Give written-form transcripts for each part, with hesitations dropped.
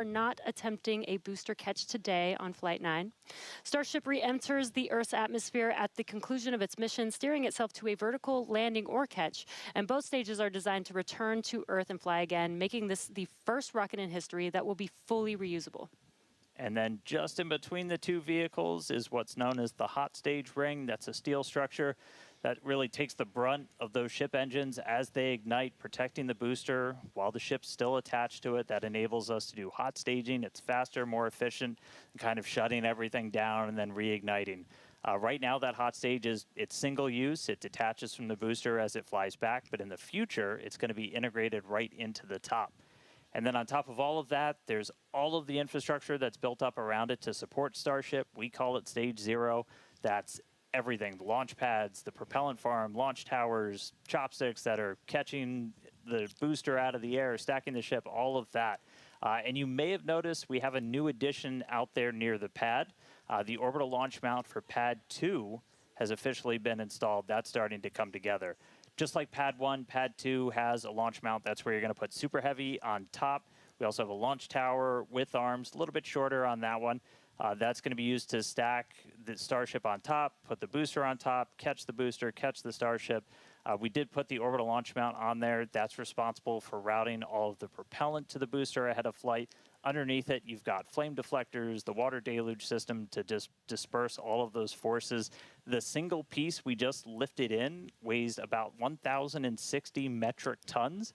are not attempting a booster catch today on Flight 9. Starship re-enters the Earth's atmosphere at the conclusion of its mission, steering itself to a vertical landing or catch, and both stages are designed to return to Earth and fly again, making this the first rocket in history that will be fully reusable. And then just in between the two vehicles is what's known as the hot stage ring. That's a steel structure that really takes the brunt of those ship engines as they ignite, protecting the booster while the ship's still attached to it. That enables us to do hot staging. It's faster, more efficient, kind of shutting everything down and then reigniting. Right now, that hot stage it's single use. It detaches from the booster as it flies back, but in the future, it's going to be integrated right into the top. And then on top of all of that, there's all of the infrastructure that's built up around it to support Starship. We call it Stage 0. That's everything, the launch pads, the propellant farm, launch towers, chopsticks that are catching the booster out of the air, stacking the ship, all of that. And you may have noticed we have a new addition out there near the pad. The orbital launch mount for Pad 2 has officially been installed. That's starting to come together. Just like Pad 1, Pad 2 has a launch mount. That's where you're going to put Super Heavy on top. We also have a launch tower with arms, a little bit shorter on that one. That's going to be used to stack the Starship on top, put the booster on top, catch the booster, catch the Starship. We did put the orbital launch mount on there. That's responsible for routing all of the propellant to the booster ahead of flight. Underneath it, you've got flame deflectors, the water deluge system to disperse all of those forces. The single piece we just lifted in weighs about 1,060 metric tons,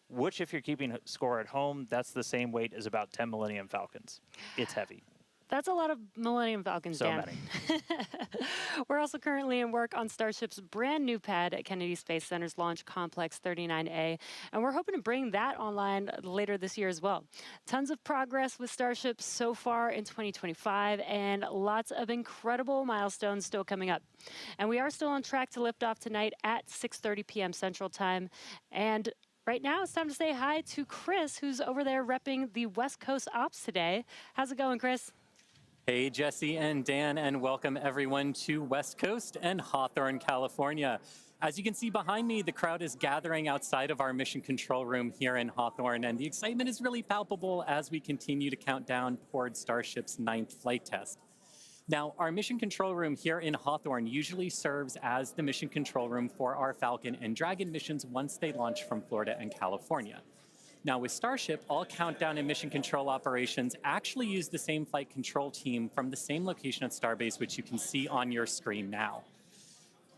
which, if you're keeping score at home, that's the same weight as about 10 Millennium Falcons. It's heavy. That's a lot of Millennium Falcons, So Dan. many. We're also currently in work on Starship's brand new pad at Kennedy Space Center's Launch Complex 39A, and we're hoping to bring that online later this year as well. Tons of progress with Starship so far in 2025, and lots of incredible milestones still coming up. And we are still on track to lift off tonight at 6:30 p.m. Central Time. And right now, it's time to say hi to Chris, who's over there repping the West Coast Ops today. How's it going, Chris? Hey, Jesse and Dan, and welcome everyone to West Coast and Hawthorne, California. As you can see behind me, the crowd is gathering outside of our mission control room here in Hawthorne, and the excitement is really palpable as we continue to count down toward Starship's 9th flight test. Now, our mission control room here in Hawthorne usually serves as the mission control room for our Falcon and Dragon missions once they launch from Florida and California. Now, with Starship, all countdown and mission control operations actually use the same flight control team from the same location at Starbase, which you can see on your screen now.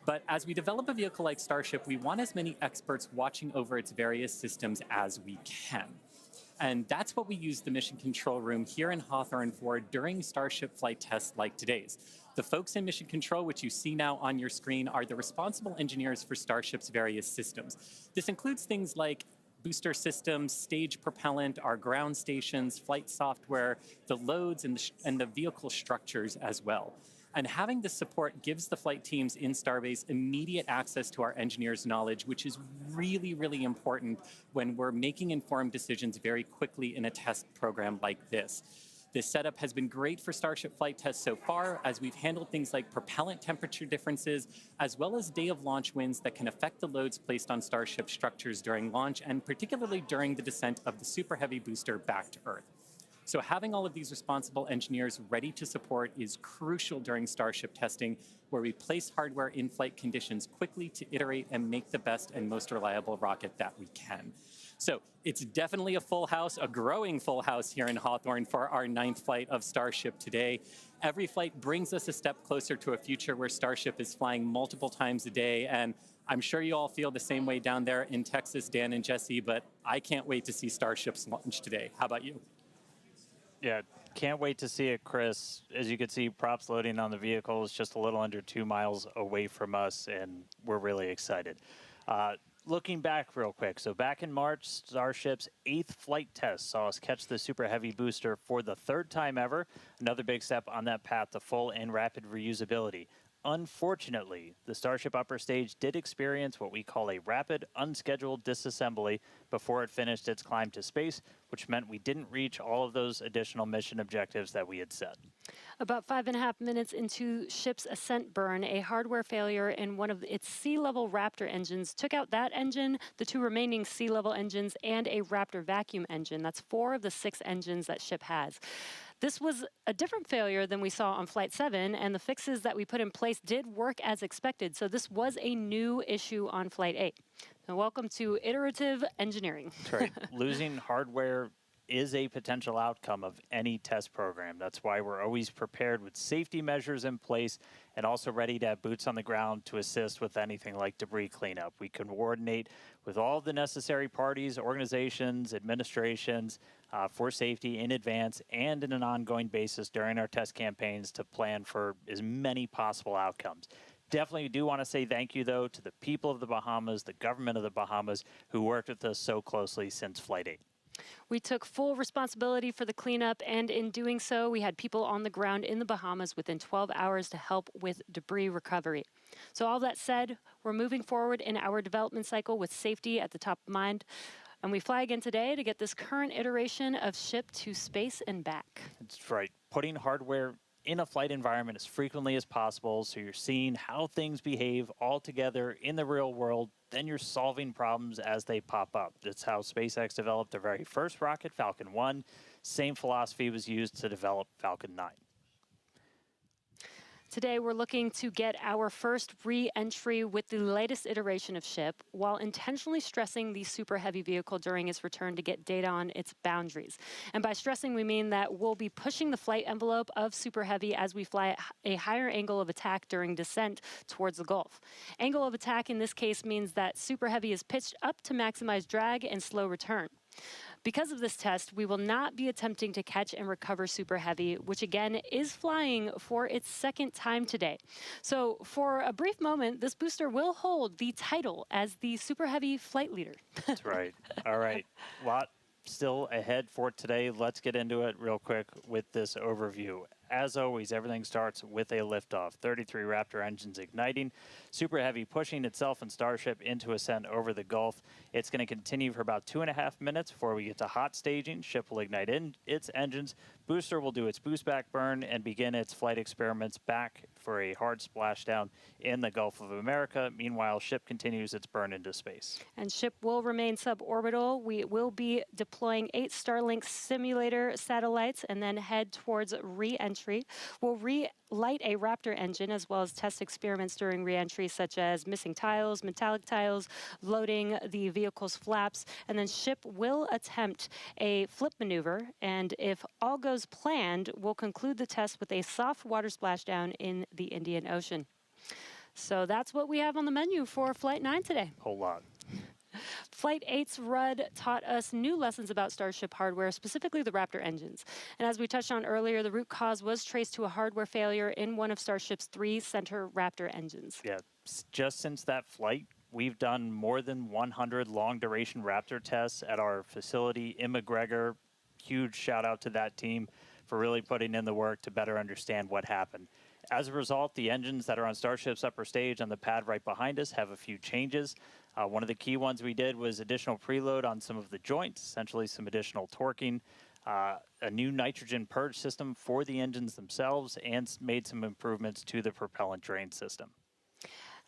But as we develop a vehicle like Starship, we want as many experts watching over its various systems as we can. And that's what we use the mission control room here in Hawthorne for during Starship flight tests like today's. The folks in mission control, which you see now on your screen, are the responsible engineers for Starship's various systems. This includes things like booster systems, stage propellant, our ground stations, flight software, the loads, and the vehicle structures as well. And having this support gives the flight teams in Starbase immediate access to our engineers' knowledge, which is really, really important when we're making informed decisions very quickly in a test program like this. This setup has been great for Starship flight tests so far, as we've handled things like propellant temperature differences, as well as day of launch winds that can affect the loads placed on Starship structures during launch, and particularly during the descent of the Super Heavy booster back to Earth. So having all of these responsible engineers ready to support is crucial during Starship testing, where we place hardware in flight conditions quickly to iterate and make the best and most reliable rocket that we can. So it's definitely a full house, a growing full house here in Hawthorne for our 9th flight of Starship today. Every flight brings us a step closer to a future where Starship is flying multiple times a day, and I'm sure you all feel the same way down there in Texas, Dan and Jesse, but I can't wait to see Starship's launch today. How about you? Yeah, can't wait to see it, Chris. As you can see, props loading on the vehicle is just a little under 2 miles away from us, and we're really excited. Looking back real quick, so back in March, Starship's 8th flight test saw us catch the Super Heavy booster for the 3rd time ever, another big step on that path to full and rapid reusability. Unfortunately, the Starship upper stage did experience what we call a rapid, unscheduled disassembly before it finished its climb to space, which meant we didn't reach all of those additional mission objectives that we had set. About 5.5 minutes into ship's ascent burn, a hardware failure in one of its sea-level Raptor engines took out that engine, the two remaining sea-level engines, and a Raptor vacuum engine. That's 4 of the 6 engines that ship has. This was a different failure than we saw on Flight 7, and the fixes that we put in place did work as expected. So this was a new issue on Flight 8. Now, welcome to iterative engineering. That's right. Losing hardware is a potential outcome of any test program. That's why we're always prepared with safety measures in place and also ready to have boots on the ground to assist with anything like debris cleanup. We can coordinate with all the necessary parties, organizations, administrations for safety in advance and in an ongoing basis during our test campaigns to plan for as many possible outcomes. Definitely do want to say thank you, though, to the people of the Bahamas, the government of the Bahamas, who worked with us so closely since Flight 8. We took full responsibility for the cleanup, and in doing so, we had people on the ground in the Bahamas within 12 hours to help with debris recovery. So all that said, we're moving forward in our development cycle with safety at the top of mind, and we fly again today to get this current iteration of ship to space and back. That's right. Putting hardware in a flight environment as frequently as possible, so you're seeing how things behave all together in the real world, then you're solving problems as they pop up. That's how SpaceX developed their very first rocket, Falcon 1. Same philosophy was used to develop Falcon 9. Today, we're looking to get our first re-entry with the latest iteration of ship while intentionally stressing the Super Heavy vehicle during its return to get data on its boundaries. And by stressing, we mean that we'll be pushing the flight envelope of Super Heavy as we fly at a higher angle of attack during descent towards the Gulf. Angle of attack in this case means that Super Heavy is pitched up to maximize drag and slow return. Because of this test, we will not be attempting to catch and recover Super Heavy, which again is flying for its second time today. So for a brief moment, this booster will hold the title as the Super Heavy flight leader. That's right. All right. Lot still ahead for today. Let's get into it real quick with this overview. As always, everything starts with a liftoff. 33 Raptor engines igniting. Super Heavy pushing itself and Starship into ascent over the Gulf. It's going to continue for about 2.5 minutes before we get to hot staging. Ship will ignite its engines. Booster will do its boost back burn and begin its flight experiments back for a hard splashdown in the Gulf of America. Meanwhile, ship continues its burn into space. And ship will remain suborbital. We will be deploying 8 Starlink simulator satellites and then head towards re-entry. We'll relight a Raptor engine as well as test experiments during re-entry such as missing tiles, metallic tiles, loading the vehicle's flaps, and then ship will attempt a flip maneuver, and if all goes planned, we'll conclude the test with a soft water splashdown in the Indian Ocean. So that's what we have on the menu for Flight 9 today. Whole lot. Flight 8's RUD taught us new lessons about Starship hardware, specifically the Raptor engines. And as we touched on earlier, the root cause was traced to a hardware failure in one of Starship's 3 center Raptor engines. Yeah, just since that flight, we've done more than 100 long-duration Raptor tests at our facility in McGregor. Huge shout out to that team for really putting in the work to better understand what happened. As a result, the engines that are on Starship's upper stage on the pad right behind us have a few changes. One of the key ones we did was additional preload on some of the joints, essentially some additional torquing, a new nitrogen purge system for the engines themselves, and made some improvements to the propellant drain system.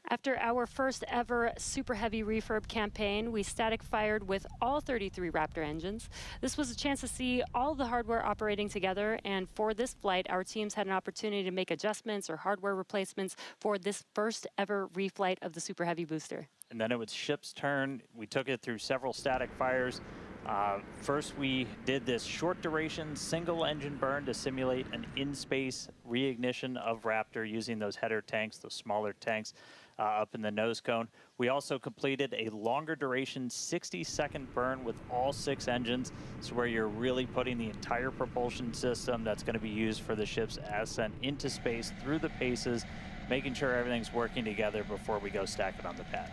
After our first ever Super Heavy refurb campaign, we static fired with all 33 Raptor engines. This was a chance to see all the hardware operating together, and for this flight, our teams had an opportunity to make adjustments or hardware replacements for this first ever reflight of the Super Heavy booster. And then it was ship's turn. We took it through several static fires. First, we did this short duration single engine burn to simulate an in-space reignition of Raptor using those header tanks, those smaller tanks up in the nose cone. We also completed a longer duration 60-second burn with all 6 engines. So where you're really putting the entire propulsion system that's going to be used for the ship's ascent into space through the paces, making sure everything's working together before we go stack it on the pad.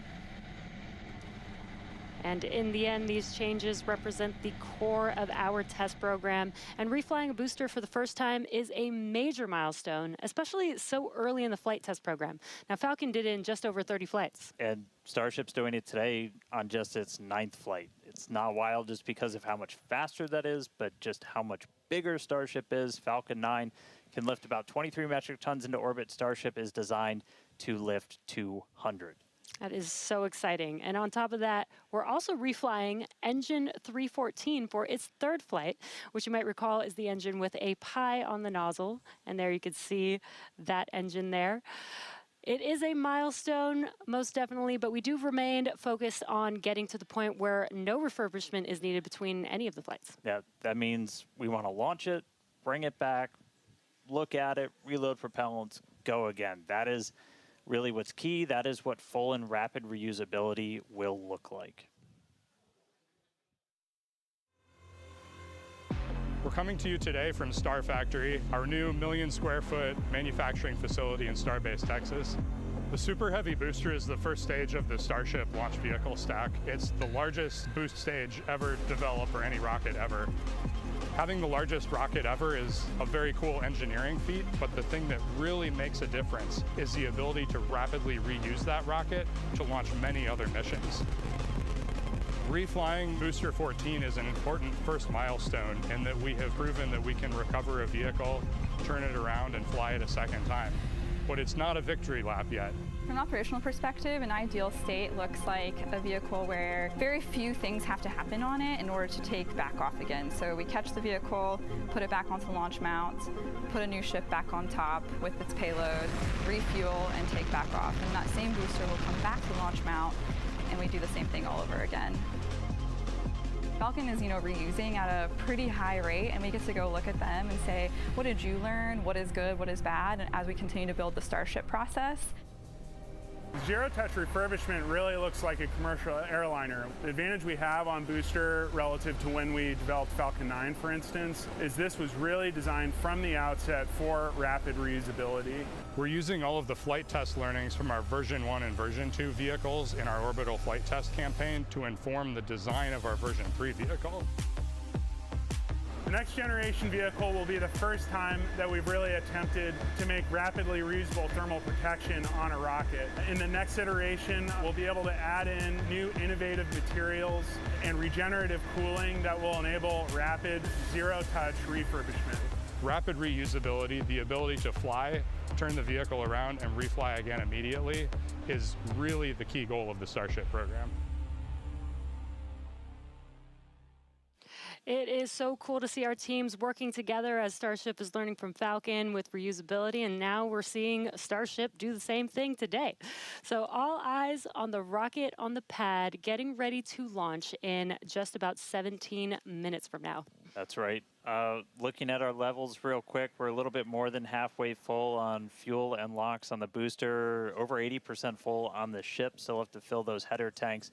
And in the end, these changes represent the core of our test program. And reflying a booster for the first time is a major milestone, especially so early in the flight test program. Now, Falcon did it in just over 30 flights. And Starship's doing it today on just its 9th flight. It's not wild just because of how much faster that is, but just how much bigger Starship is. Falcon 9 can lift about 23 metric tons into orbit. Starship is designed to lift 200. That is so exciting. And on top of that, we're also reflying engine 314 for its third flight, which you might recall is the engine with a pie on the nozzle. And there you can see that engine there. It is a milestone, most definitely, but we do remain focused on getting to the point where no refurbishment is needed between any of the flights. Yeah, that means we want to launch it, bring it back, look at it, reload propellants, go again. That is really what's key. That is what full and rapid reusability will look like. We're coming to you today from Star Factory, our new 1 million square foot manufacturing facility in Starbase, Texas. The Super Heavy booster is the first stage of the Starship launch vehicle stack. It's the largest boost stage ever developed for any rocket ever. Having the largest rocket ever is a very cool engineering feat, but the thing that really makes a difference is the ability to rapidly reuse that rocket to launch many other missions. Reflying Booster 14 is an important first milestone in that we have proven that we can recover a vehicle, turn it around, and fly it a second time. But it's not a victory lap yet. From an operational perspective, an ideal state looks like a vehicle where very few things have to happen on it in order to take back off again. So we catch the vehicle, put it back onto the launch mount, put a new ship back on top with its payload, refuel, and take back off. And that same booster will come back to the launch mount, and we do the same thing all over again. Falcon is, reusing at a pretty high rate, and we get to go look at them and say, what did you learn? What is good? What is bad? And as we continue to build the Starship process. Zero-touch refurbishment really looks like a commercial airliner. The advantage we have on Booster relative to when we developed Falcon 9, for instance, is this was really designed from the outset for rapid reusability. We're using all of the flight test learnings from our version 1 and version 2 vehicles in our orbital flight test campaign to inform the design of our version 3 vehicle. The next generation vehicle will be the first time that we've really attempted to make rapidly reusable thermal protection on a rocket. In the next iteration, we'll be able to add in new innovative materials and regenerative cooling that will enable rapid zero-touch refurbishment. Rapid reusability, the ability to fly, turn the vehicle around, and refly again immediately is really the key goal of the Starship program. It is so cool to see our teams working together as Starship is learning from Falcon with reusability, and now we're seeing Starship do the same thing today. So all eyes on the rocket on the pad, getting ready to launch in just about 17 minutes from now. That's right. Looking at our levels real quick, we're a little bit more than halfway full on fuel and LOX on the booster, over 80% full on the ship. Still have to fill those header tanks,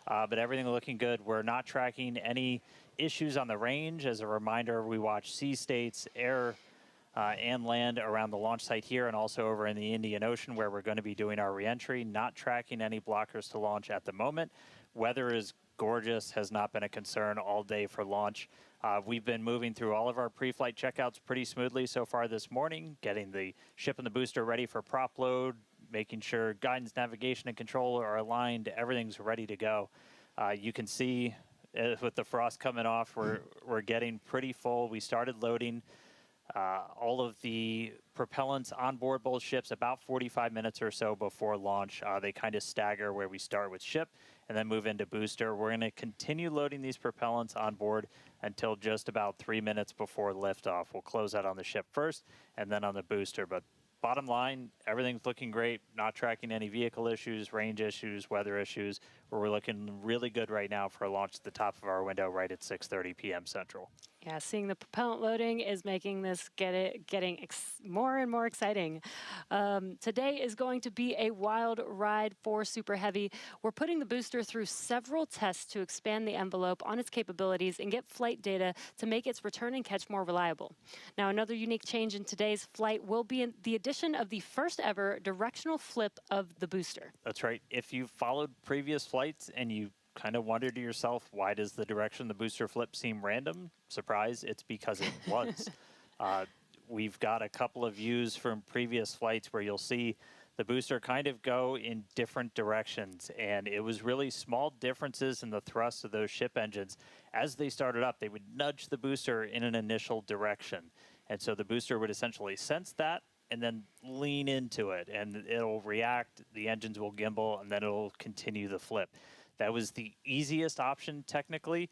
but everything looking good. We're not tracking any issues on the range. As a reminder, we watch sea states, air, and land around the launch site here and also over in the Indian Ocean where we're going to be doing our reentry. Not tracking any blockers to launch at the moment. Weather is gorgeous, has not been a concern all day for launch. We've been moving through all of our pre-flight checkouts pretty smoothly so far this morning, getting the ship and the booster ready for prop load, making sure guidance, navigation, and control are aligned. Everything's ready to go. You can see with the frost coming off, we're getting pretty full. We started loading all of the propellants on board both ships about 45 minutes or so before launch. They kind of stagger where we start with ship and then move into booster. We're going to continue loading these propellants on board until just about 3 minutes before liftoff. We'll close out on the ship first and then on the booster. But bottom line, everything's looking great. Not tracking any vehicle issues, range issues, weather issues. We're looking really good right now for a launch at the top of our window right at 6:30 p.m. Central. Yeah, seeing the propellant loading is making this getting more and more exciting. Today is going to be a wild ride for Super Heavy. We're putting the booster through several tests to expand the envelope on its capabilities and get flight data to make its return and catch more reliable. Now, another unique change in today's flight will be the addition of the first ever directional flip of the booster. That's right. If you followed previous flights and you kind of wonder to yourself, why does the direction the booster flip seem random? Surprise, it's because it was. We've got a couple of views from previous flights where you'll see the booster kind of go in different directions. And it was really small differences in the thrust of those ship engines. As they started up, they would nudge the booster in an initial direction. And so the booster would essentially sense that and then lean into it, and it'll react, the engines will gimbal, and then it'll continue the flip. That was the easiest option technically,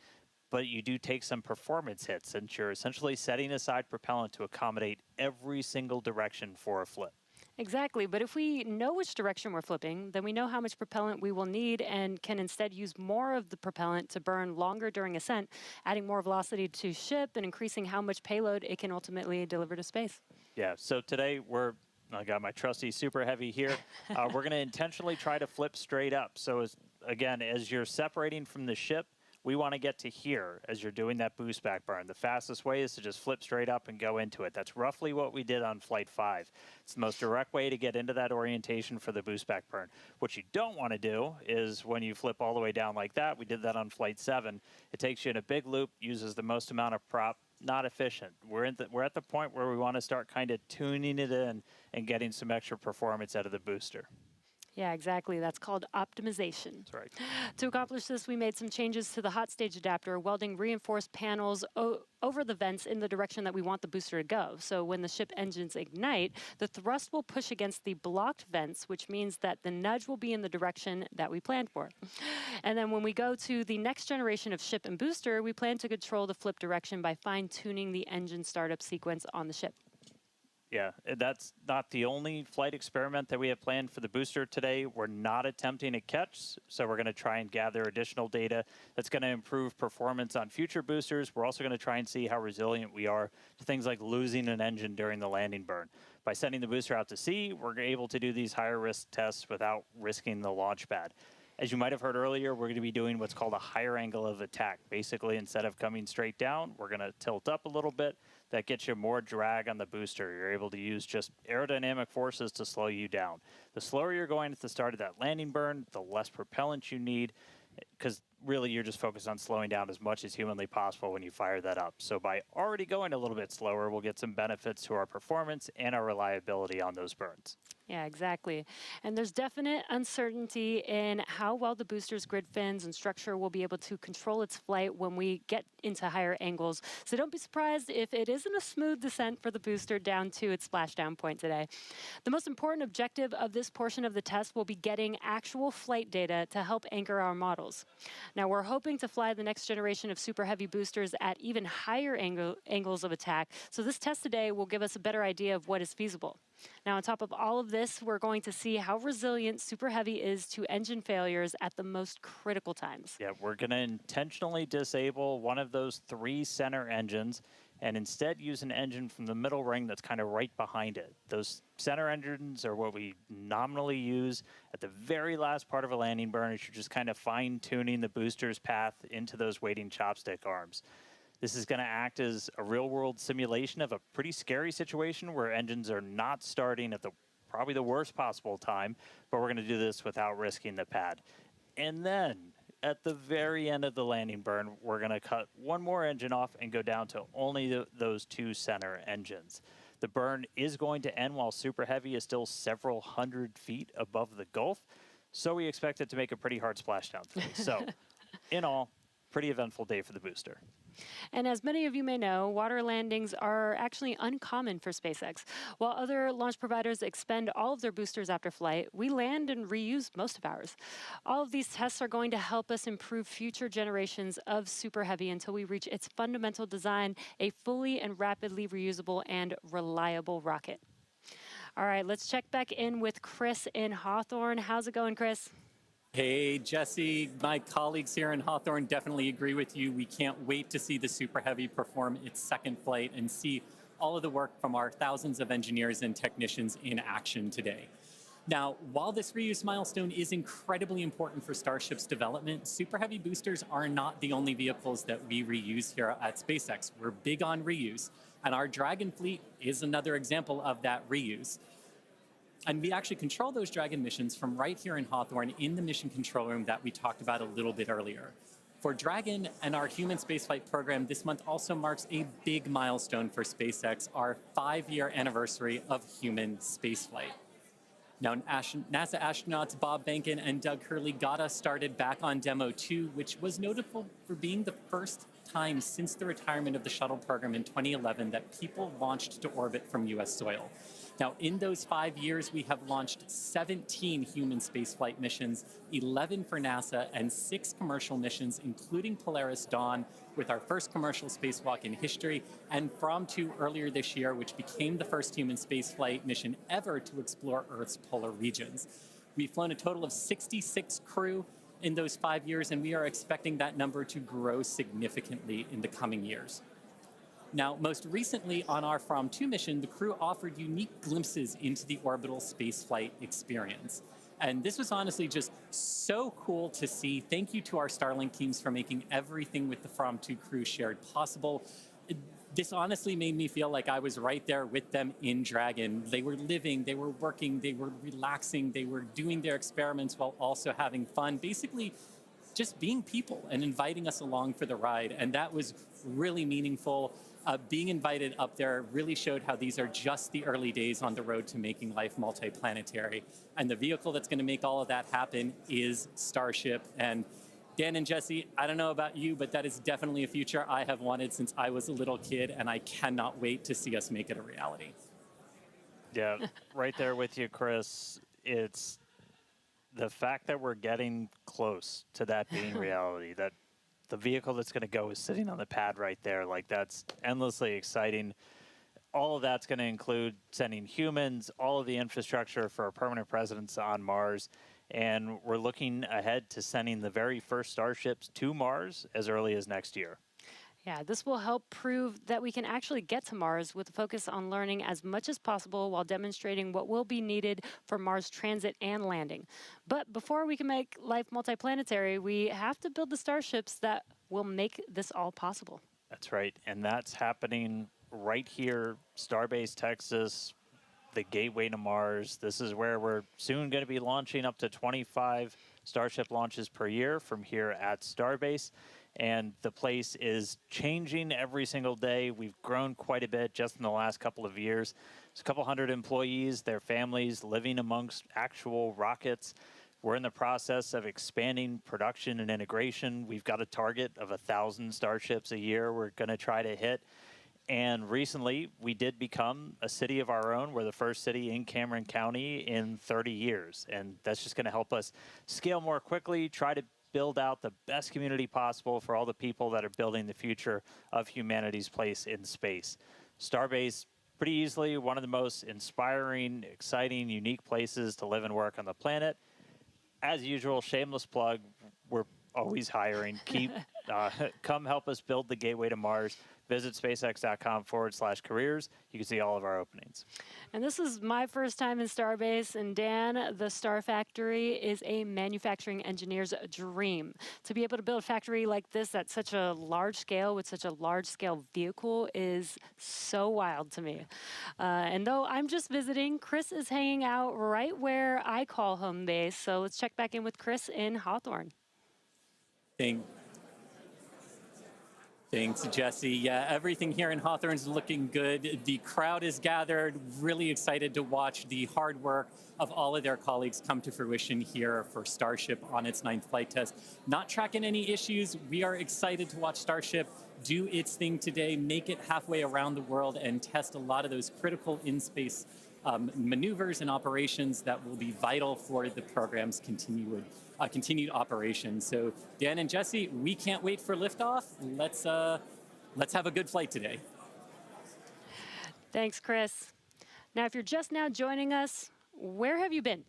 but you do take some performance hits since you're essentially setting aside propellant to accommodate every single direction for a flip. Exactly, but if we know which direction we're flipping, then we know how much propellant we will need and can instead use more of the propellant to burn longer during ascent, adding more velocity to ship and increasing how much payload it can ultimately deliver to space. Yeah, so today I got my trusty Super Heavy here. We're going to intentionally try to flip straight up. So again, as you're separating from the ship, we want to get to here as you're doing that boost back burn. The fastest way is to just flip straight up and go into it. That's roughly what we did on Flight 5. It's the most direct way to get into that orientation for the boost back burn. What you don't want to do is when you flip all the way down like that, we did that on Flight 7, it takes you in a big loop, uses the most amount of prop, not efficient. We're at the point where we want to start kind of tuning it in and getting some extra performance out of the booster. Yeah, exactly. That's called optimization. That's right. To accomplish this, we made some changes to the hot stage adapter, welding reinforced panels over the vents in the direction that we want the booster to go. So when the ship engines ignite, the thrust will push against the blocked vents, which means that the nudge will be in the direction that we planned for. And then when we go to the next generation of ship and booster, we plan to control the flip direction by fine-tuning the engine startup sequence on the ship. Yeah, that's not the only flight experiment that we have planned for the booster today. We're not attempting a catch, so we're going to try and gather additional data that's going to improve performance on future boosters. We're also going to try and see how resilient we are to things like losing an engine during the landing burn. By sending the booster out to sea, we're able to do these higher risk tests without risking the launch pad. As you might have heard earlier, we're going to be doing what's called a higher angle of attack. Basically, instead of coming straight down, we're going to tilt up a little bit. That gets you more drag on the booster. You're able to use just aerodynamic forces to slow you down. The slower you're going at the start of that landing burn, the less propellant you need, because really you're just focused on slowing down as much as humanly possible when you fire that up. So by already going a little bit slower, we'll get some benefits to our performance and our reliability on those burns. Yeah, exactly. And there's definite uncertainty in how well the booster's grid fins and structure will be able to control its flight when we get into higher angles. So don't be surprised if it isn't a smooth descent for the booster down to its splashdown point today. The most important objective of this portion of the test will be getting actual flight data to help anchor our models. Now, we're hoping to fly the next generation of super heavy boosters at even higher angles of attack. So this test today will give us a better idea of what is feasible. Now, on top of all of this, we're going to see how resilient Super Heavy is to engine failures at the most critical times. Yeah, we're going to intentionally disable one of those 3 center engines and instead use an engine from the middle ring that's kind of right behind it. Those center engines are what we nominally use at the very last part of a landing burn as you're just kind of fine-tuning the booster's path into those waiting chopstick arms. This is going to act as a real-world simulation of a pretty scary situation where engines are not starting at probably the worst possible time, but we're going to do this without risking the pad. And then, at the very end of the landing burn, we're going to cut one more engine off and go down to only those 2 center engines. The burn is going to end while Super Heavy is still several hundred feet above the Gulf, so we expect it to make a pretty hard splashdown today. So, in all, pretty eventful day for the booster. And as many of you may know, water landings are actually uncommon for SpaceX. While other launch providers expend all of their boosters after flight, we land and reuse most of ours. All of these tests are going to help us improve future generations of Super Heavy until we reach its fundamental design, a fully and rapidly reusable and reliable rocket. All right, let's check back in with Chris in Hawthorne. How's it going, Chris? Hey, Jesse, my colleagues here in Hawthorne definitely agree with you. We can't wait to see the Super Heavy perform its second flight and see all of the work from our thousands of engineers and technicians in action today. Now, while this reuse milestone is incredibly important for Starship's development, Super Heavy boosters are not the only vehicles that we reuse here at SpaceX. We're big on reuse, and our Dragon fleet is another example of that reuse. And we actually control those Dragon missions from right here in Hawthorne in the mission control room that we talked about a little bit earlier. For Dragon and our human spaceflight program, this month also marks a big milestone for SpaceX, our 5-year anniversary of human spaceflight. Now, NASA astronauts Bob Behnken and Doug Hurley got us started back on Demo 2, which was notable for being the first time since the retirement of the shuttle program in 2011 that people launched to orbit from U.S. soil. Now, in those 5 years, we have launched 17 human spaceflight missions, 11 for NASA, and 6 commercial missions, including Polaris Dawn, with our first commercial spacewalk in history, and From 2 earlier this year, which became the first human spaceflight mission ever to explore Earth's polar regions. We've flown a total of 66 crew in those 5 years, and we are expecting that number to grow significantly in the coming years. Now, most recently on our From 2 mission, the crew offered unique glimpses into the orbital spaceflight experience. And this was honestly just so cool to see. Thank you to our Starlink teams for making everything with the From 2 crew shared possible. This honestly made me feel like I was right there with them in Dragon. They were living, they were working, they were relaxing, they were doing their experiments while also having fun. Basically, just being people and inviting us along for the ride. And that was really meaningful. Being invited up there really showed how these are just the early days on the road to making life multiplanetary. And the vehicle that's going to make all of that happen is Starship. And Dan and Jesse, I don't know about you, but that is definitely a future I have wanted since I was a little kid, and I cannot wait to see us make it a reality. Yeah, right there with you, Chris. It's the fact that we're getting close to that being reality, that the vehicle that's going to go is sitting on the pad right there. Like, that's endlessly exciting. All of that's going to include sending humans, all of the infrastructure for a permanent presence on Mars. And we're looking ahead to sending the very first Starships to Mars as early as next year. Yeah, this will help prove that we can actually get to Mars with a focus on learning as much as possible while demonstrating what will be needed for Mars transit and landing. But before we can make life multiplanetary, we have to build the starships that will make this all possible. That's right. And that's happening right here, Starbase, Texas, the gateway to Mars. This is where we're soon going to be launching up to 25 Starship launches per year from here at Starbase. And the place is changing every single day. We've grown quite a bit just in the last couple of years. There's a couple hundred employees, their families living amongst actual rockets. We're in the process of expanding production and integration. We've got a target of 1,000 Starships a year we're going to try to hit. And recently, we did become a city of our own. We're the first city in Cameron County in 30 years. And that's just going to help us scale more quickly, try to build out the best community possible for all the people that are building the future of humanity's place in space. Starbase, pretty easily one of the most inspiring, exciting, unique places to live and work on the planet. As usual, shameless plug, we're always hiring. Come help us build the gateway to Mars. Visit SpaceX.com/careers. You can see all of our openings. And this is my first time in Starbase. And Dan, the Star Factory is a manufacturing engineer's dream. To be able to build a factory like this at such a large scale with such a large scale vehicle is so wild to me. And though I'm just visiting, Chris is hanging out right where I call home base. So let's check back in with Chris in Hawthorne. Thanks, Jesse. Yeah, everything here in Hawthorne's looking good. The crowd is gathered, really excited to watch the hard work of all of their colleagues come to fruition here for Starship on its 9th flight test. Not tracking any issues. We are excited to watch Starship do its thing today, make it halfway around the world, and test a lot of those critical in-space maneuvers and operations that will be vital for the program's continued operation. So Dan and Jesse, we can't wait for liftoff. Let's have a good flight today. Thanks, Chris. Now, if you're just now joining us, where have you been?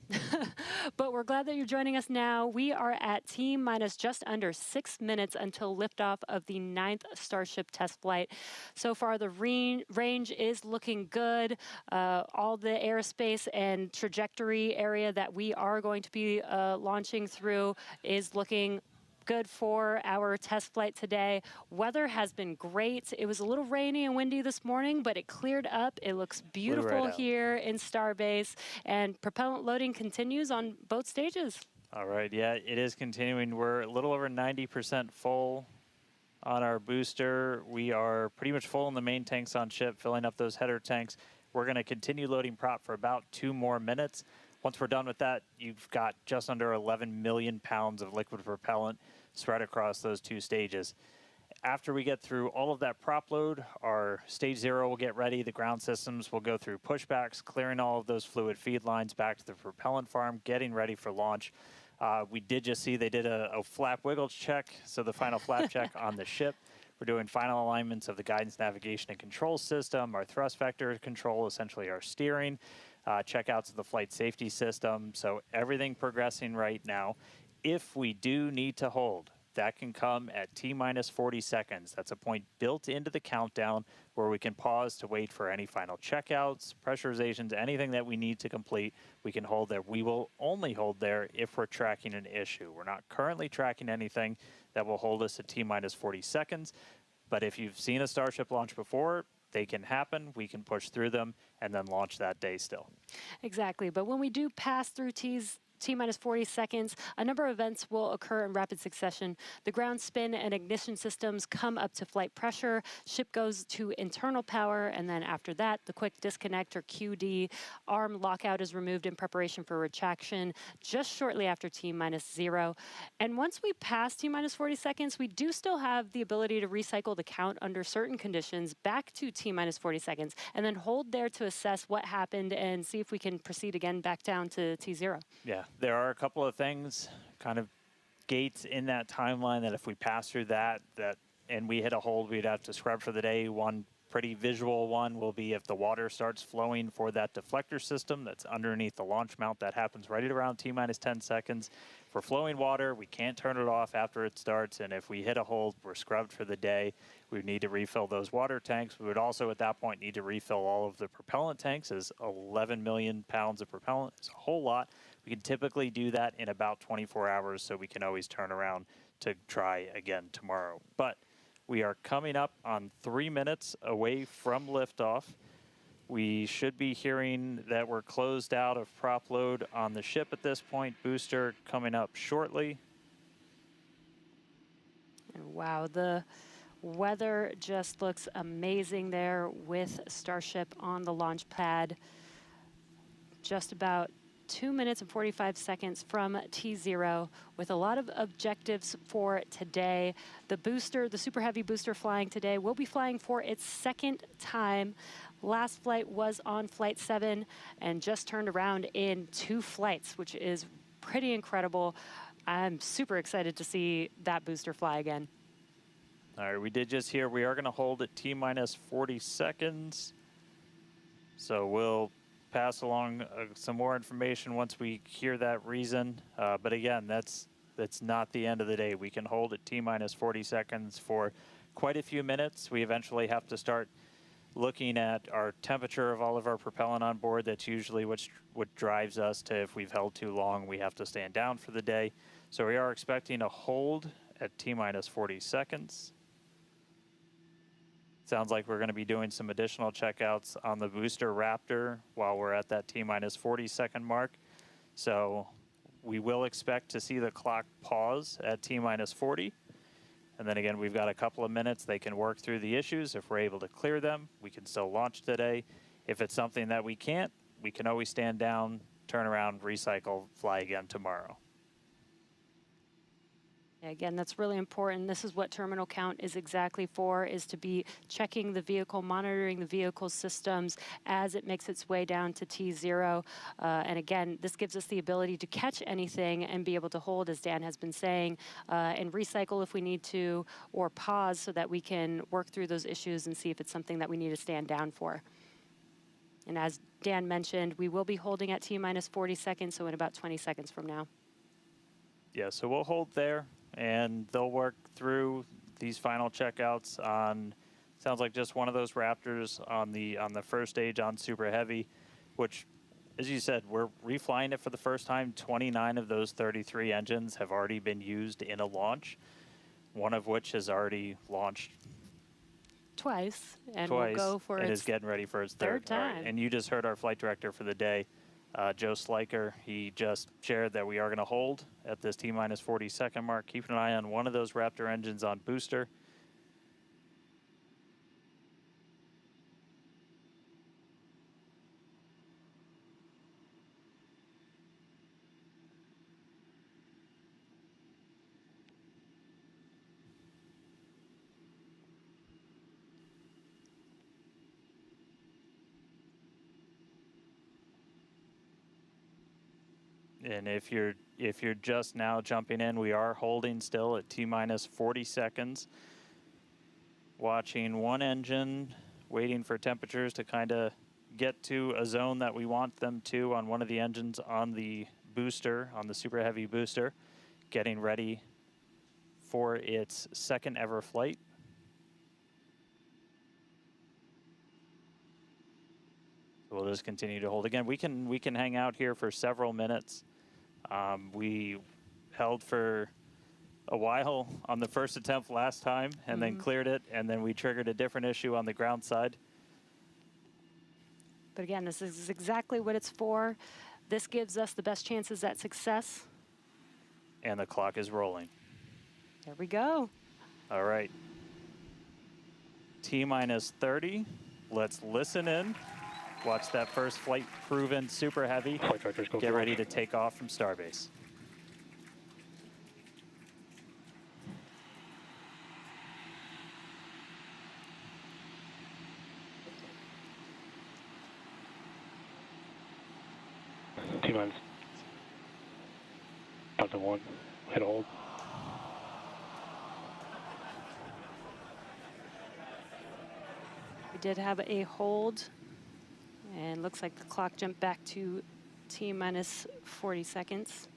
But we're glad that you're joining us now. We are at T-minus just under 6 minutes until liftoff of the 9th Starship test flight. So far, the range is looking good. All the airspace and trajectory area that we are going to be launching through is looking good for our test flight today. Weather has been great. It was a little rainy and windy this morning, but it cleared up. It looks beautiful here in Starbase, and propellant loading continues on both stages. All right, yeah, it is continuing. We're a little over 90% full on our booster. We are pretty much full in the main tanks on ship, filling up those header tanks. We're going to continue loading prop for about 2 more minutes. Once we're done with that, you've got just under 11 million pounds of liquid propellant spread across those 2 stages. After we get through all of that prop load, our stage 0 will get ready. The ground systems will go through pushbacks, clearing all of those fluid feed lines back to the propellant farm, getting ready for launch. We did just see they did a flap wiggle check, so the final flap check on the ship. We're doing final alignments of the guidance, navigation, and control system, our thrust vector control, essentially our steering, checkouts of the flight safety system. So everything progressing right now. If we do need to hold, that can come at T-minus 40 seconds. That's a point built into the countdown where we can pause to wait for any final checkouts, pressurizations, anything that we need to complete. We can hold there. We will only hold there if we're tracking an issue. We're not currently tracking anything that will hold us at T-minus 40 seconds. But if you've seen a Starship launch before, they can happen. We can push through them and then launch that day still. Exactly. But when we do pass through T-minus 40 seconds, a number of events will occur in rapid succession. The ground spin and ignition systems come up to flight pressure, ship goes to internal power, and then after that, the quick disconnect or QD, arm lockout is removed in preparation for retraction just shortly after T-minus 0. And once we pass T-minus 40 seconds, we do still have the ability to recycle the count under certain conditions back to T-minus 40 seconds, and then hold there to assess what happened and see if we can proceed again back down to T0. Yeah, there are a couple of things, kind of gates in that timeline that if we pass through that and we hit a hold, we'd have to scrub for the day. One pretty visual one will be if the water starts flowing for that deflector system that's underneath the launch mount. That happens right at around T-minus 10 seconds. For flowing water, we can't turn it off after it starts, and if we hit a hold, we're scrubbed for the day. We would need to refill those water tanks. We would also at that point need to refill all of the propellant tanks, as 11 million pounds of propellant is a whole lot. We can typically do that in about 24 hours, so we can always turn around to try again tomorrow. But we are coming up on 3 minutes away from liftoff. We should be hearing that we're closed out of prop load on the ship at this point. Booster coming up shortly. And wow, the weather just looks amazing there with Starship on the launch pad. Just about 2 minutes and 45 seconds from T0 with a lot of objectives for today. The booster, the Super Heavy booster flying today, will be flying for its 2nd time. Last flight was on Flight 7 and just turned around in 2 flights, which is pretty incredible. I'm super excited to see that booster fly again. All right, we did just hear we are going to hold at T-minus 40 seconds. So we'll pass along some more information once we hear that reason. But again, that's not the end of the day. We can hold at T-minus 40 seconds for quite a few minutes. We eventually have to start looking at our temperature of all of our propellant on board. That's usually what drives us to, if we've held too long, we have to stand down for the day. So we are expecting a hold at T-minus 40 seconds. Sounds like we're going to be doing some additional checkouts on the booster Raptor while we're at that T-minus 40 second mark. So we will expect to see the clock pause at T-minus 40. And then again, we've got a couple of minutes. They can work through the issues. If we're able to clear them, we can still launch today. If it's something that we can't, we can always stand down, turn around, recycle, fly again tomorrow. Again, that's really important. This is what terminal count is exactly for, is to be checking the vehicle, monitoring the vehicle systems as it makes its way down to T0. And again, this gives us the ability to catch anything and be able to hold, as Dan has been saying, and recycle if we need to, or pause so that we can work through those issues and see if it's something that we need to stand down for. And as Dan mentioned, we will be holding at T-minus 40 seconds, so in about 20 seconds from now. Yeah, so we'll hold there, and they'll work through these final checkouts on, sounds like just one of those Raptors on the first stage on Super Heavy, which, as you said, we're reflying it for the first time. 29 of those 33 engines have already been used in a launch, one of which has already launched Twice, and twice, we'll go for and its is getting ready for its third time. All right. And you just heard our flight director for the day, Joe Sliker. He just shared that we are going to hold at this T-minus 40 second mark. Keep an eye on one of those Raptor engines on booster. And if you're just now jumping in, we are holding still at T-minus 40 seconds. Watching one engine, waiting for temperatures to kind of get to a zone that we want them to on one of the engines on the booster, on the Super Heavy booster, getting ready for its second ever flight. So we'll just continue to hold. Again, we can hang out here for several minutes. We held for a while on the first attempt last time and then cleared it, and then we triggered a different issue on the ground side. But again, this is exactly what it's for. This gives us the best chances at success. And the clock is rolling. There we go. All right. T-minus 30. Let's listen in. Watch that first flight proven Super Heavy. Get ready to take off from Starbase. T-minus. Delta 1. Hit hold. We did have a hold, and looks like the clock jumped back to T-minus 40 seconds.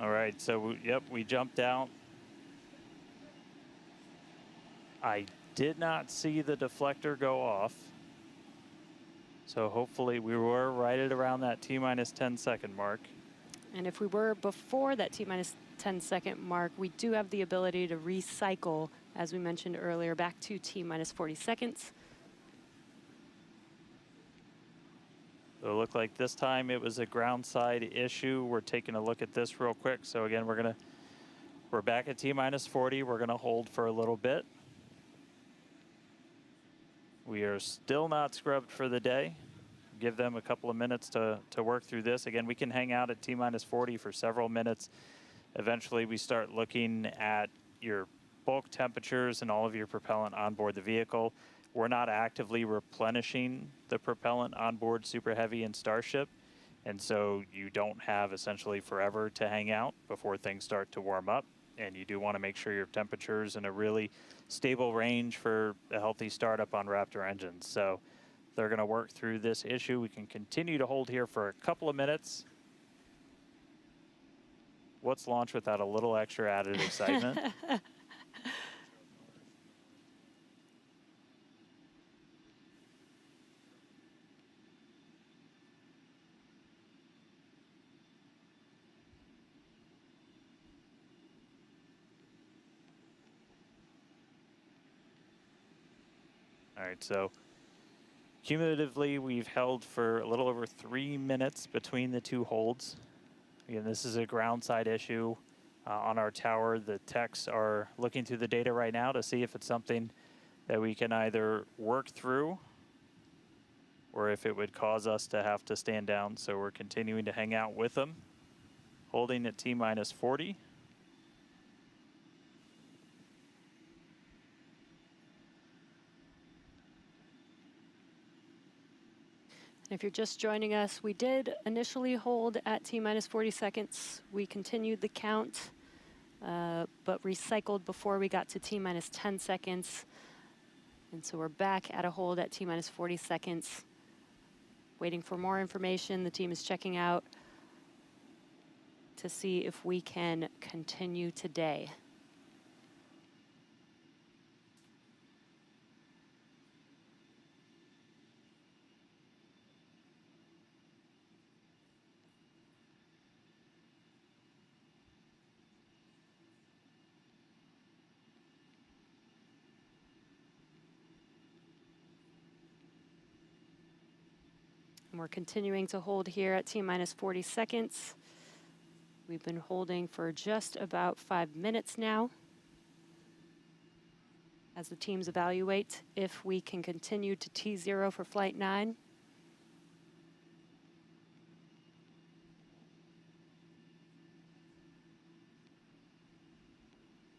All right, so yep, we jumped out. I did not see the deflector go off. So hopefully we were right at around that T-minus 10-second mark. And if we were before that T-minus 10-second mark, we do have the ability to recycle, as we mentioned earlier, back to T-minus 40 seconds. So it looked like this time it was a ground side issue. We're taking a look at this real quick. So again, we're back at T-minus 40. We're gonna hold for a little bit. We are still not scrubbed for the day. Give them a couple of minutes to work through this. Again, we can hang out at T-minus 40 for several minutes. Eventually, we start looking at your bulk temperatures and all of your propellant on board the vehicle. We're not actively replenishing the propellant on board Super Heavy and Starship, and so you don't have essentially forever to hang out before things start to warm up. And you do want to make sure your temperature's in a really stable range for a healthy startup on Raptor engines. So they're going to work through this issue. We can continue to hold here for a couple of minutes. What's launch without a little extra added excitement? All right, so cumulatively, we've held for a little over 3 minutes between the two holds. Again, this is a ground side issue on our tower. The techs are looking through the data right now to see if it's something that we can either work through or if it would cause us to have to stand down. So we're continuing to hang out with them, holding at T-minus 40. If you're just joining us, we did initially hold at T-minus 40 seconds. We continued the count, but recycled before we got to T-minus 10 seconds. And so we're back at a hold at T-minus 40 seconds. Waiting for more information. The team is checking out to see if we can continue today. And we're continuing to hold here at T-minus 40 seconds. We've been holding for just about 5 minutes now as the teams evaluate if we can continue to T0 for Flight 9.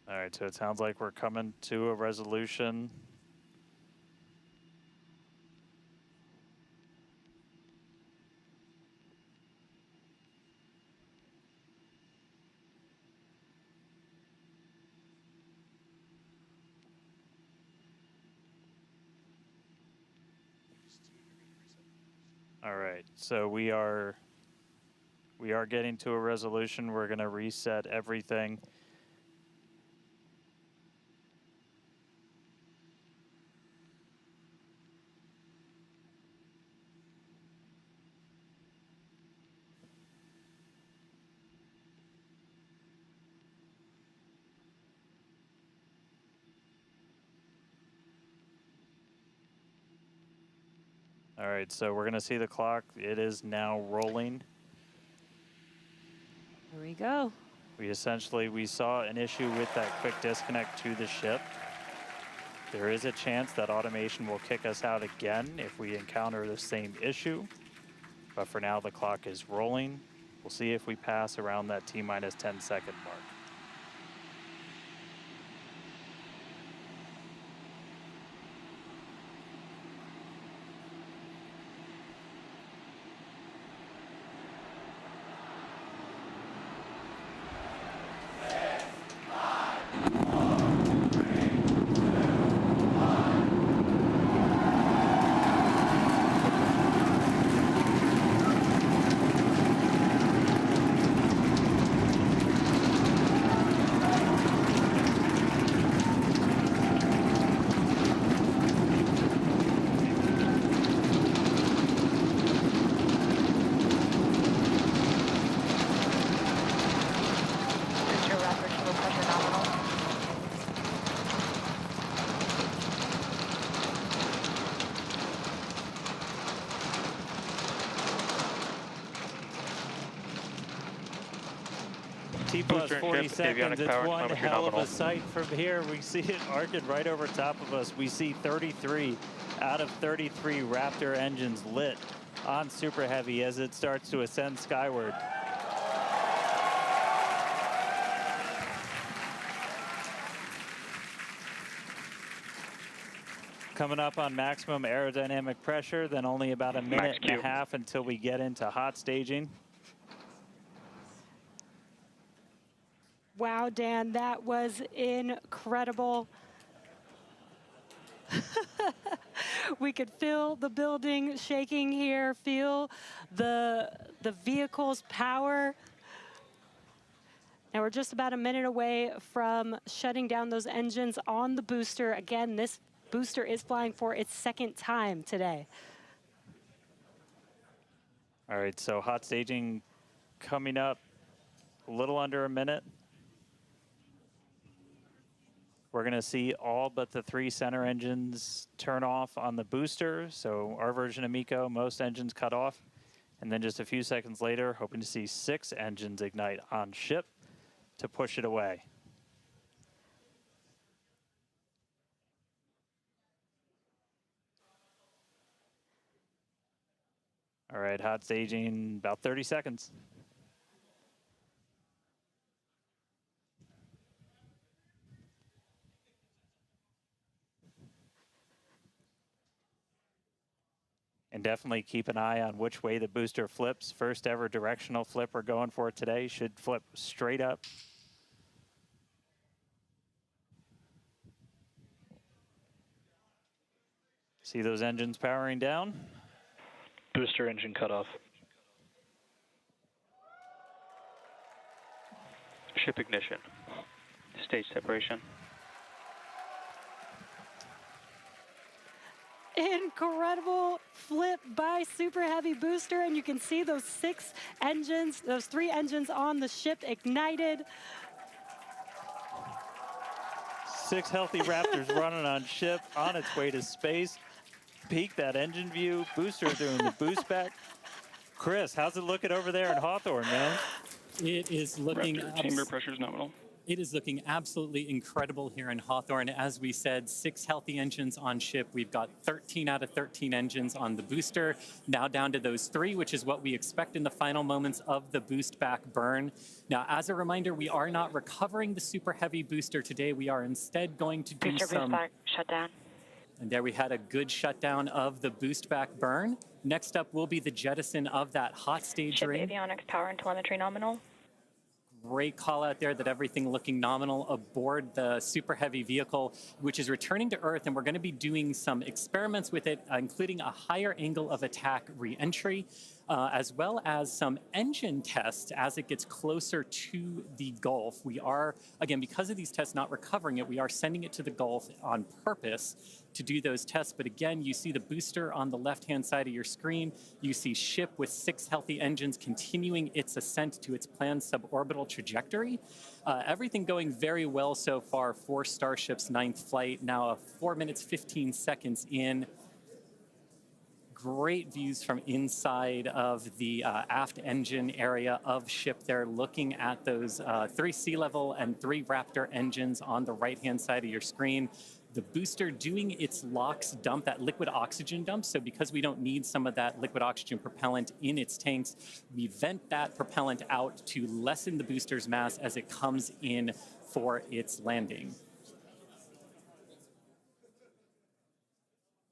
All right, so it sounds like we're coming to a resolution. All right, so we are getting to a resolution. We're going to reset everything. All right, so we're going to see the clock. It is now rolling. Here we go. We saw an issue with that quick disconnect to the ship. There is a chance that automation will kick us out again if we encounter the same issue. But for now, the clock is rolling. We'll see if we pass around that T-minus 10-second mark. T plus 40 seconds, it's one hell of a sight from here. We see it arcing right over top of us. We see 33 out of 33 Raptor engines lit on Super Heavy as it starts to ascend skyward. Coming up on maximum aerodynamic pressure, then only about a minute and a half until we get into hot staging. Wow, Dan, that was incredible. We could feel the building shaking here, feel the vehicle's power. Now we're just about a minute away from shutting down those engines on the booster. Again, this booster is flying for its second time today. All right, so hot staging coming up a little under a minute. We're going to see all but the 3 center engines turn off on the booster. So our version of MECO, most engines cut off. And then just a few seconds later, hoping to see 6 engines ignite on ship to push it away. All right, hot staging, about 30 seconds. And definitely keep an eye on which way the booster flips. First ever directional flip we're going for today. Should flip straight up. See those engines powering down? Booster engine cut off. Ship ignition. Stage separation. Incredible flip by Super Heavy booster, and you can see those 6 engines, those 3 engines on the ship ignited. 6 healthy Raptors running on ship, on its way to space. Peek that engine view, booster doing the boost back. Chris, how's it looking over there in Hawthorne, man? It is looking chamber pressure is nominal. It is looking absolutely incredible here in Hawthorne. As we said, 6 healthy engines on ship. We've got 13 out of 13 engines on the booster. Now down to those 3, which is what we expect in the final moments of the boost back burn. Now, as a reminder, we are not recovering the Super Heavy booster today. We are instead going to do boost back shutdown. And there we had a good shutdown of the boost back burn. Next up will be the jettison of that hot stage Ship ring. avionics power and telemetry nominal. Great call out there that everything looking nominal aboard the Super Heavy vehicle, which is returning to Earth, and we're going to be doing some experiments with it, including a higher angle of attack re-entry, as well as some engine tests as it gets closer to the Gulf. We are, again, because of these tests not recovering it, we are sending it to the Gulf on purpose to do those tests. But again, you see the booster on the left-hand side of your screen. You see ship with 6 healthy engines continuing its ascent to its planned suborbital trajectory. Everything going very well so far for Starship's 9th flight. Now 4 minutes, 15 seconds in. Great views from inside of the aft engine area of ship there, looking at those 3 sea level and 3 Raptor engines on the right-hand side of your screen. The booster doing its LOX dump, that liquid oxygen dump. So because we don't need some of that liquid oxygen propellant in its tanks, we vent that propellant out to lessen the booster's mass as it comes in for its landing.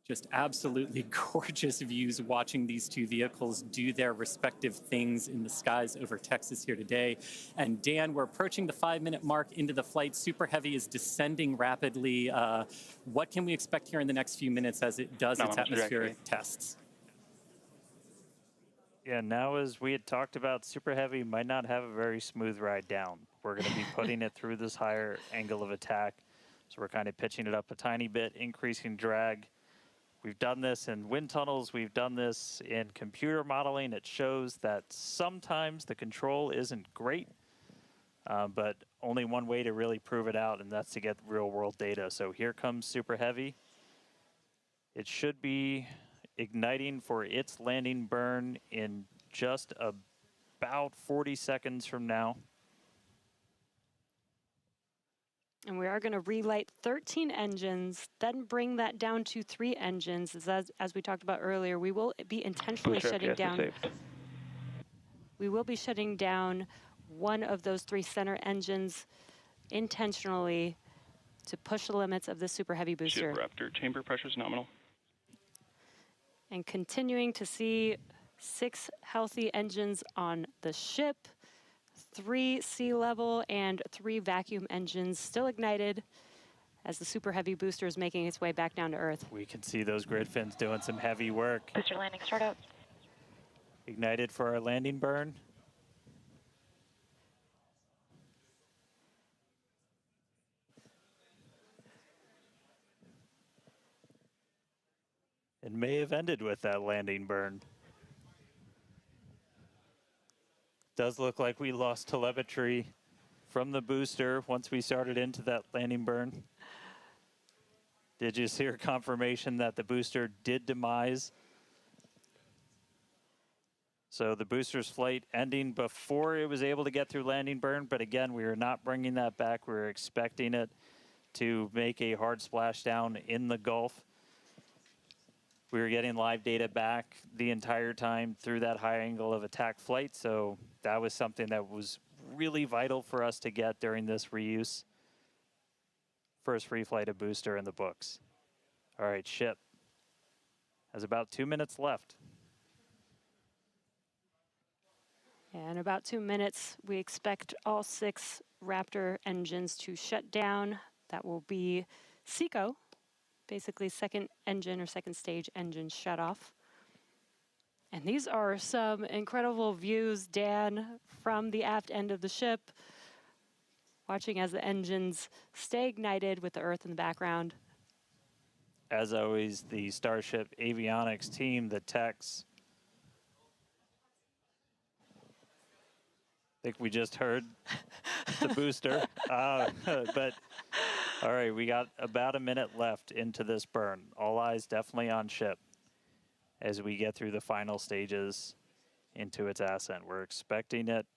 Just absolutely gorgeous views watching these two vehicles do their respective things in the skies over Texas here today. And Dan, we're approaching the 5-minute mark into the flight. Super Heavy is descending rapidly. What can we expect here in the next few minutes as it does its atmospheric tests? Yeah, now as we had talked about, Super Heavy might not have a very smooth ride down. We're going to be putting it through this higher angle of attack. So we're kind of pitching it up a tiny bit, increasing drag. We've done this in wind tunnels. We've done this in computer modeling. It shows that sometimes the control isn't great, but only one way to really prove it out, and that's to get real-world data. So here comes Super Heavy. It should be igniting for its landing burn in just about 40 seconds from now. And we are going to relight 13 engines, then bring that down to 3 engines. As we talked about earlier, we will be intentionally shutting down. We will be shutting down one of those 3 center engines intentionally to push the limits of the Super Heavy booster. Ship Raptor, chamber pressure is nominal. And continuing to see 6 healthy engines on the ship. 3 sea level and 3 vacuum engines still ignited as the Super Heavy booster is making its way back down to Earth. We can see those grid fins doing some heavy work. Booster landing, start up. Ignited for our landing burn. It may have ended with that landing burn. Does look like we lost telemetry from the booster once we started into that landing burn. Did you see confirmation that the booster did demise? So the booster's flight ending before it was able to get through landing burn, but again, we are not bringing that back. We were expecting it to make a hard splashdown in the Gulf. We were getting live data back the entire time through that high angle of attack flight, so that was something that was really vital for us to get during this reuse. First free flight of booster in the books. All right, ship has about 2 minutes left. Yeah, in about 2 minutes, we expect all 6 Raptor engines to shut down. That will be SECO, basically second engine or second stage engine shut off. And these are some incredible views, Dan, from the aft end of the ship, watching as the engines stay ignited with the Earth in the background. As always, the Starship avionics team, the techs. I think we just heard the booster. But all right, we got about a minute left into this burn. All eyes definitely on ship as we get through the final stages into its ascent. We're expecting it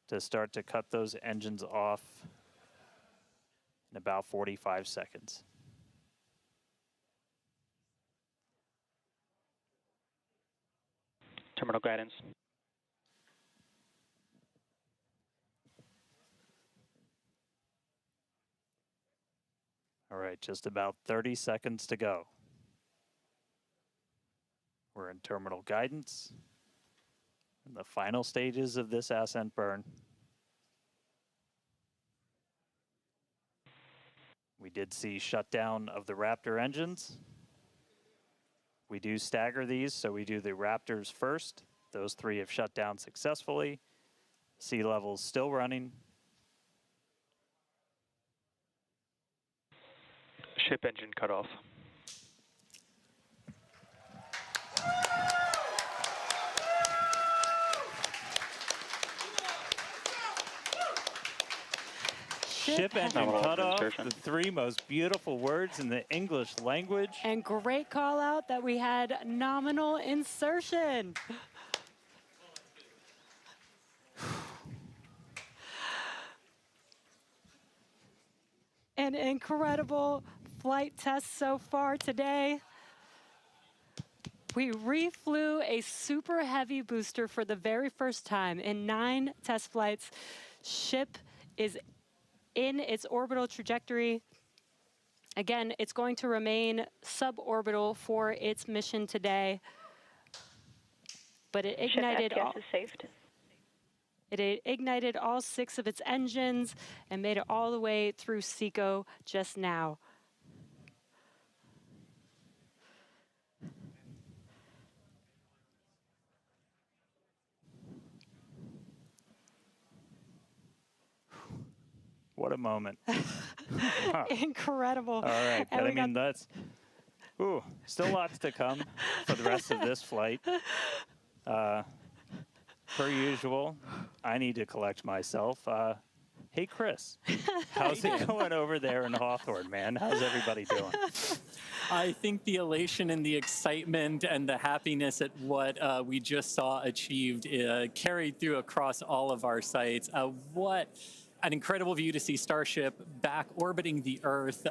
to start to cut those engines off in about 45 seconds. Terminal guidance. All right, just about 30 seconds to go. We're in terminal guidance in the final stages of this ascent burn. We did see shutdown of the Raptor engines. We do stagger these, so we do the Raptors first. Those 3 have shut down successfully. Sea levels still running. Ship engine cut off. Ship engine cut off, the 3 most beautiful words in the English language. And great call out that we had nominal insertion. An incredible flight test so far today. We reflew a super heavy booster for the very first time in 9 test flights. Ship is in its orbital trajectory. Again, it's going to remain suborbital for its mission today. But it ignited it ignited all 6 of its engines and made it all the way through SECO just now. What a moment. Incredible. All right, but I mean, that's, still lots to come for the rest of this flight. Per usual, I need to collect myself. Hey, Chris, how's it going over there in Hawthorne, man? How's everybody doing? I think the elation and the excitement and the happiness at what we just saw achieved carried through across all of our sites. What an incredible view to see Starship back orbiting the Earth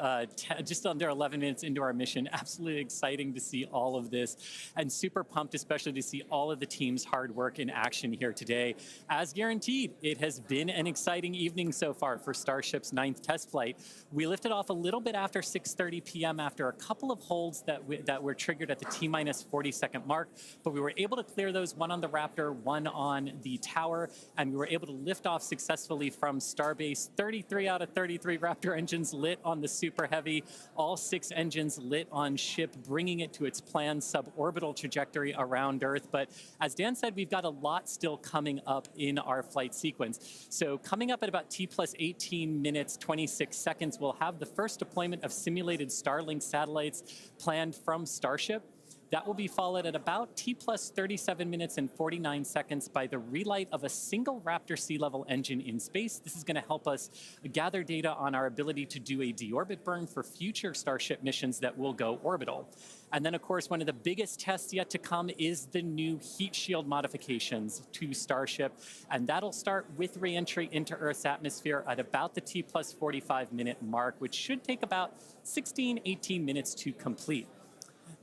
just under 11 minutes into our mission. Absolutely exciting to see all of this, and super pumped especially to see all of the team's hard work in action here today. As guaranteed, it has been an exciting evening so far for Starship's 9th test flight. We lifted off a little bit after 6:30 p.m. after a couple of holds that were triggered at the T-minus 40-second mark, but we were able to clear those, one on the Raptor, one on the tower, and we were able to lift off successfully from Starbase. 33 out of 33 Raptor engines lit on the Super Heavy, all 6 engines lit on Ship, bringing it to its planned suborbital trajectory around Earth. But as Dan said, we've got a lot still coming up in our flight sequence. So coming up at about T plus 18 minutes, 26 seconds, we'll have the first deployment of simulated Starlink satellites planned from Starship. That will be followed at about T plus 37 minutes and 49 seconds by the relight of a single Raptor sea level engine in space. This is going to help us gather data on our ability to do a deorbit burn for future Starship missions that will go orbital. And then, of course, one of the biggest tests yet to come is the new heat shield modifications to Starship. And that'll start with re-entry into Earth's atmosphere at about the T plus 45 minute mark, which should take about 16, 18 minutes to complete.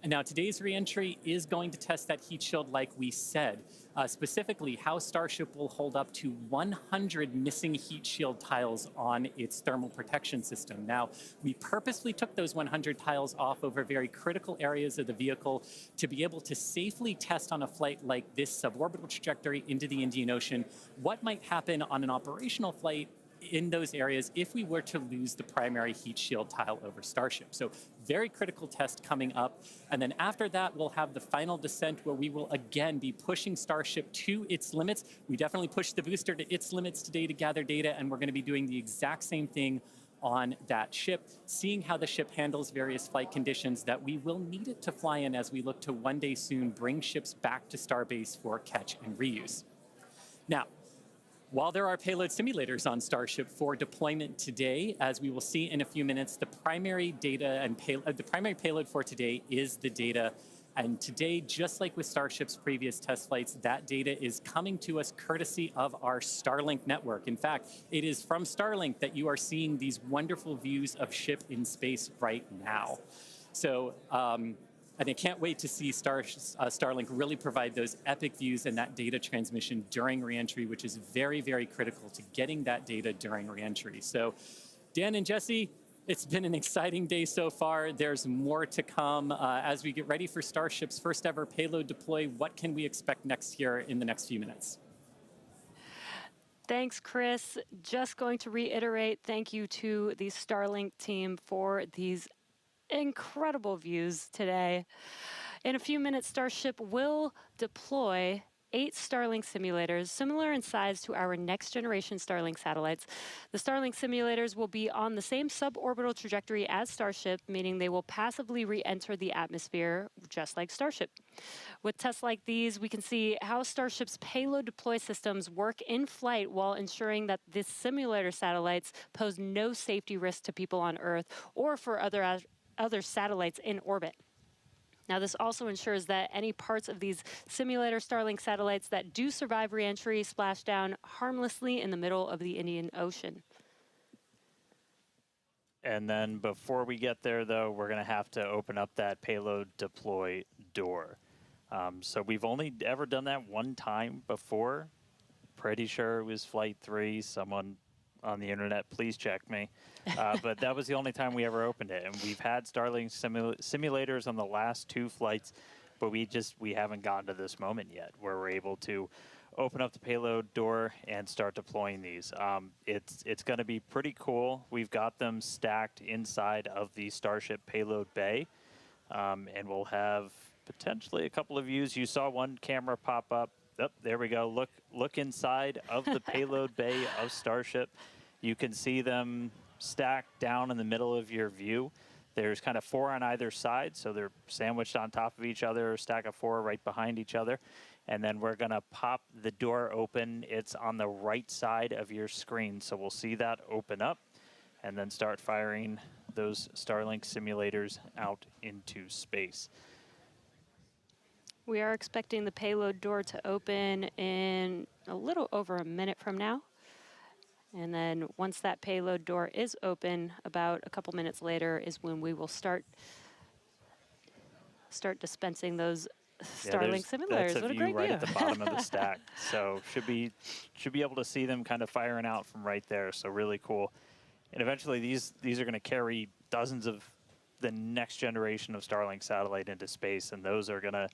And now today's reentry is going to test that heat shield like we said, specifically how Starship will hold up to 100 missing heat shield tiles on its thermal protection system. Now, we purposely took those 100 tiles off over very critical areas of the vehicle to be able to safely test on a flight like this suborbital trajectory into the Indian Ocean what might happen on an operational flight in those areas if we were to lose the primary heat shield tile over Starship. So very critical test coming up. And then after that, we'll have the final descent where we will again be pushing Starship to its limits. We definitely pushed the booster to its limits today to gather data, and we're going to be doing the exact same thing on that ship, seeing how the ship handles various flight conditions that we will need it to fly in as we look to one day soon bring ships back to Starbase for catch and reuse. Now, while there are payload simulators on Starship for deployment today, as we will see in a few minutes, the primary data and the primary payload for today is the data. And today, just like with Starship's previous test flights, that data is coming to us courtesy of our Starlink network. In fact, it is from Starlink that you are seeing these wonderful views of Ship in space right now. So, and I can't wait to see Starlink really provide those epic views and that data transmission during reentry, which is very, very critical to getting that data during reentry. So Dan and Jesse, it's been an exciting day so far. There's more to come as we get ready for Starship's first ever payload deploy. What can we expect next here in the next few minutes? Thanks, Chris. Just going to reiterate, thank you to the Starlink team for these incredible views today. In a few minutes, Starship will deploy 8 Starlink simulators, similar in size to our next generation Starlink satellites. The Starlink simulators will be on the same suborbital trajectory as Starship, meaning they will passively re-enter the atmosphere, just like Starship. With tests like these, we can see how Starship's payload deploy systems work in flight while ensuring that the simulator satellites pose no safety risk to people on Earth or for other satellites in orbit. Now, this also ensures that any parts of these simulator Starlink satellites that do survive reentry splash down harmlessly in the middle of the Indian Ocean. And then before we get there, though, we're going to have to open up that payload deploy door. So we've only ever done that one time before. Pretty sure it was Flight 3. Someone on the internet, please check me. But that was the only time we ever opened it. And we've had Starlink simulators on the last 2 flights, but we haven't gotten to this moment yet where we're able to open up the payload door and start deploying these. It's going to be pretty cool. We've got them stacked inside of the Starship payload bay, and we'll have potentially a couple of views. You saw one camera pop up. Oh, there we go. Look inside of the payload bay of Starship. You can see them stacked down in the middle of your view. There's kind of 4 on either side, so they're sandwiched on top of each other, a stack of 4 right behind each other. And then we're going to pop the door open. It's on the right side of your screen, so we'll see that open up and then start firing those Starlink simulators out into space. We are expecting the payload door to open in a little over a minute from now. And then once that payload door is open, about a couple minutes later is when we will start dispensing those Starlink simulators. That's what a view great right view. at the bottom of the stack. So should be able to see them kind of firing out from right there. So really cool. And eventually these are going to carry dozens of the next generation of Starlink satellite into space, and those are going to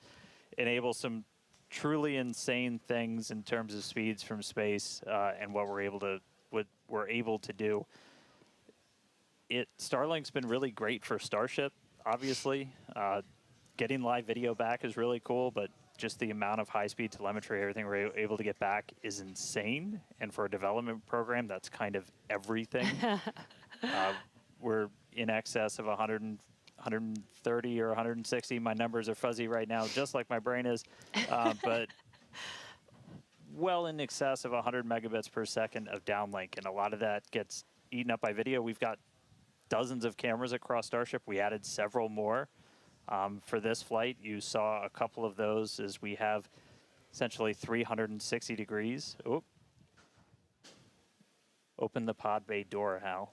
enable some truly insane things in terms of speeds from space and what we're able to do. Starlink's been really great for Starship, obviously. Getting live video back is really cool, but just the amount of high-speed telemetry, everything we're able to get back is insane. And for a development program, that's kind of everything. We're in excess of 130 or 160. My numbers are fuzzy right now, just like my brain is. But well in excess of 100 megabits per second of downlink, and a lot of that gets eaten up by video. We've got dozens of cameras across Starship. We added several more for this flight. You saw a couple of those as we have essentially 360 degrees. Oh. Open the pod bay door, Hal.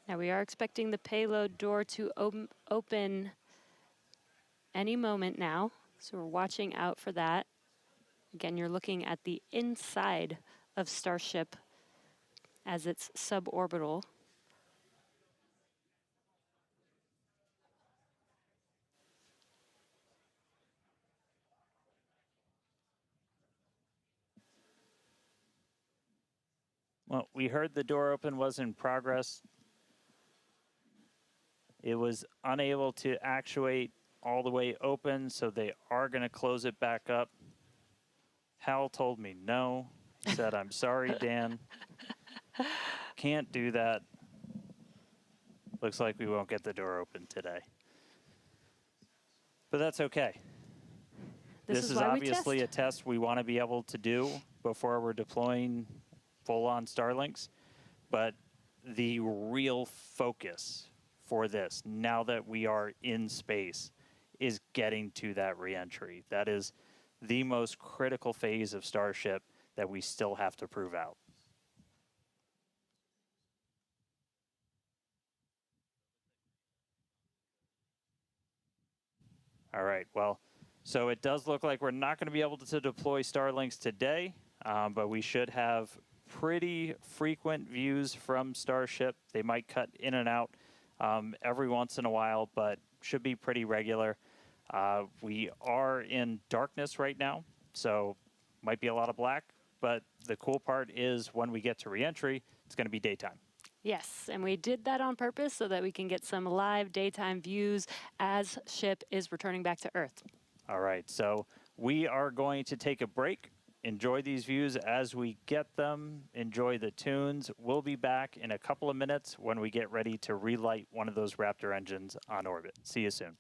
Now we are expecting the payload door to open any moment now, so we're watching out for that. Again, you're looking at the inside of Starship as it's suborbital. Well, we heard the door open was in progress. It was unable to actuate all the way open, so they are going to close it back up. Hal told me no. He said, I'm sorry, Dan. Can't do that. Looks like we won't get the door open today. But that's okay. This is obviously a test we want to be able to do before we're deploying full-on Starlinks. But the real focus for this, now that we are in space, is getting to that reentry. That is the most critical phase of Starship that we still have to prove out. All right, well, so it does look like we're not going to be able to deploy Starlinks today, but we should have pretty frequent views from Starship. They might cut in and out every once in a while, but should be pretty regular. We are in darkness right now, so might be a lot of black, but the cool part is when we get to reentry, it's going to be daytime. Yes, and we did that on purpose so that we can get some live daytime views as ship is returning back to Earth. All right, so we are going to take a break. Enjoy these views as we get them. Enjoy the tunes. We'll be back in a couple of minutes when we get ready to relight one of those Raptor engines on orbit. See you soon.